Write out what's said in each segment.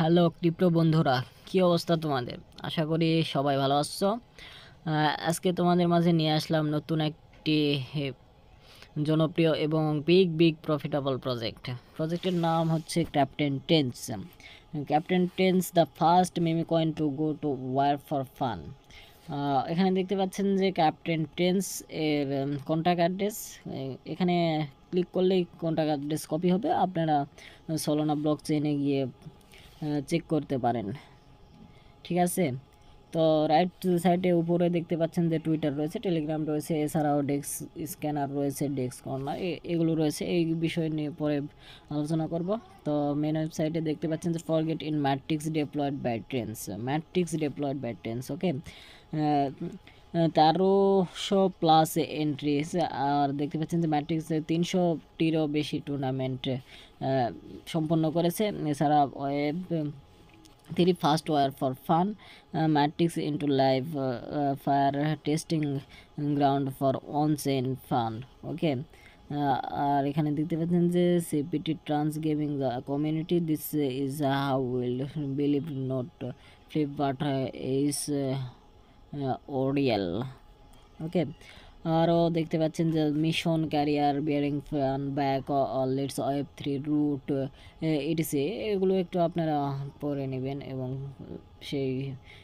Hello crypto বন্ধুরা, কি অবস্থা তোমাদের? আশা করি সবাই ভালো আছো। আজকে তোমাদের মাঝে নিয়ে আসলাম নতুন একটি জনপ্রিয় এবং বিগ বিগ প্রফিটেবল প্রজেক্টের নাম হচ্ছে captain tens. Captain tens the first meme coin to go to war for fun. এখানে দেখতে পাচ্ছেন যে ক্যাপ্টেন টেন্স এর কন্ট্যাক্ট অ্যাড্রেস, এখানে ক্লিক করলেই কন্ট্যাক্ট অ্যাড্রেস কপি হবে। আপনারা সলোনা ব্লক চেইনে গিয়ে চেক করতে পারেন, ঠিক আছে। তো রাইট সাইডে উপরে দেখতে পাচ্ছেন যে টুইটার রয়েছে, টেলিগ্রাম রয়েছে, এছাড়াও ডেক্স স্ক্যানার রয়েছে, ডেক্স কর্নার এগুলো রয়েছে। এই বিষয় নিয়ে পরে আলোচনা করব। তো মেন ওয়েবসাইটে দেখতে পাচ্ছেন যে forget in matrix deployed by trends, okay. 1300+ entries, আর দেখতে পাচ্ছেন যে ম্যাট্রিক্স 300টিরও বেশি টুর্নামেন্ট সম্পন্ন করেছে। এছাড়া web 3 first war for fun, matrix into live fire testing ground for on chain fun, okay. আর এখানে দেখতে পাচ্ছেন যে CPT trans gaming the community, this is how will believe not flip but is oriel, okay. আরও দেখতে পাচ্ছেন যে mission career bearing fun back let's web 3 route ETC, এগুলো একটু আপনারা পড়ে নেবেন এবং সেই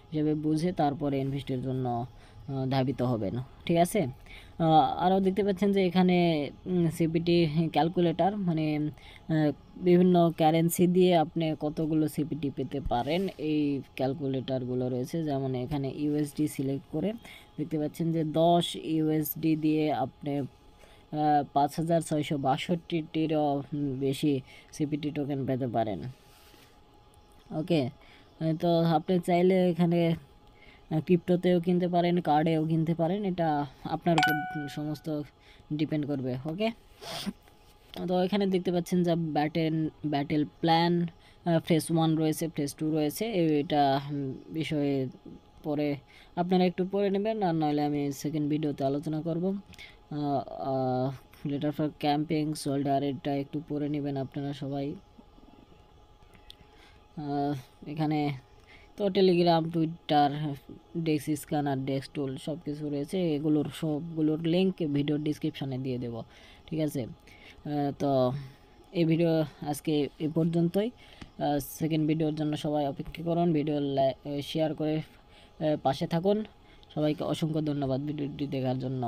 হিসেবে বুঝে তারপরে ইনভেস্টের জন্য ধাবিত হবেন, ঠিক আছে। আরও দেখতে পাচ্ছেন যে এখানে সিপিটি ক্যালকুলেটর, মানে বিভিন্ন কারেন্সি দিয়ে আপনি কতগুলো সিপিটি পেতে পারেন এই ক্যালকুলেটরগুলো রয়েছে। যেমন এখানে ইউএসডি সিলেক্ট করে দেখতে পাচ্ছেন যে 10 ইউএসডি দিয়ে আপনি 5662টিরও বেশি সিপিটি টোকেন পেতে পারেন, ওকে। তো আপনি চাইলে এখানে ক্রিপ্টোতেও কিনতে পারেন, কার্ডেও কিনতে পারেন, এটা আপনার উপর সমস্ত ডিপেন্ড করবে, ওকে। তো এখানে দেখতে পাচ্ছেন যে ব্যাটেল প্ল্যান ফেজ 1 রয়েছে, ফেজ 2 রয়েছে। এটা বিষয়ে পরে আপনারা একটু পড়ে নেবেন, আর নইলে আমি সেকেন্ড ভিডিওতে আলোচনা করব। লেটার ফর ক্যাম্পিং সোল্ডার, এটা একটু পড়ে নেবেন আপনারা সবাই। এখানে তো টেলিগ্রাম, টুইটার, ডেক্স স্ক্যানার, ডেক্স টুল সব কিছু রয়েছে। এগুলোর সবগুলোর লিঙ্ক ভিডিওর ডিসক্রিপশানে দিয়ে দেব, ঠিক আছে। তো এই ভিডিও আজকে এ পর্যন্তই। সেকেন্ড ভিডিওর জন্য সবাই অপেক্ষা করুন, ভিডিও শেয়ার করে পাশে থাকুন। সবাইকে অসংখ্য ধন্যবাদ ভিডিওটি দেখার জন্য।